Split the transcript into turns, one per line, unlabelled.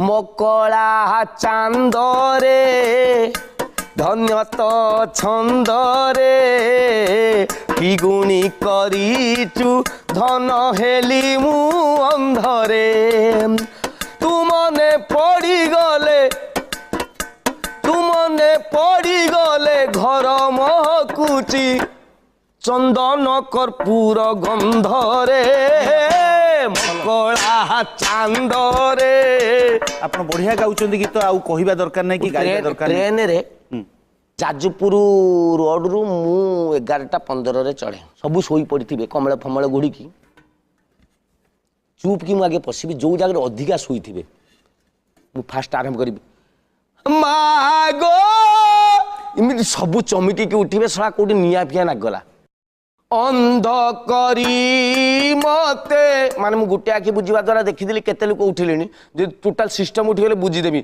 মকলা চান্দরে ধন্যত ছন্দরে কি গুণী করিছু ধন হেলি মু অন্ধরে তুমনে পড়িগলে ঘর মহকুচি চন্দন কর্পূর গন্ধরে মকলা চান্দরে।
ଆପଣ ବଢିଆ ଗାଉଛନ୍ତି ଗୀତ, ଆଉ କହିବା ଦରକାର ନାହିଁ କି ଗାଇବା ଦରକାର ନାହିଁ।
ଟ୍ରେନରେ ଯାଜପୁର ରୋଡରୁ ମୁଁ 11:15 ଚଢ଼େ, ସବୁ ଶୋଇ ପଡ଼ିଥିବେ କମଳ ଫମଳ ଗୁଡ଼ିକି, ଚୁପ୍ କି ମୁଁ ଆଗେ ପଶିବି, ଯେଉଁ ଜାଗାରେ ଅଧିକା ଶୋଇଥିବେ ମୁଁ ଫାଷ୍ଟ ଆରମ୍ଭ କରିବି ମାଗୋ, ଏମିତି ସବୁ ଚମିକିକି ଉଠିବେ, ଶଳା କୋଉଠି ନିଆଁ ଫିଆଁ ଲାଗିଗଲା। ଅନ୍ଧ କରି ମତେ ମାନେ ମୁଁ ଗୋଟେ ଆଖି ବୁଝିବା ଦ୍ୱାରା ଦେଖିଦେଲି କେତେ ଲୋକ ଉଠିଲେଣି, ଯଦି ଟୋଟାଲ ସିଷ୍ଟମ ଉଠିଗଲେ ବୁଝିଦେବି।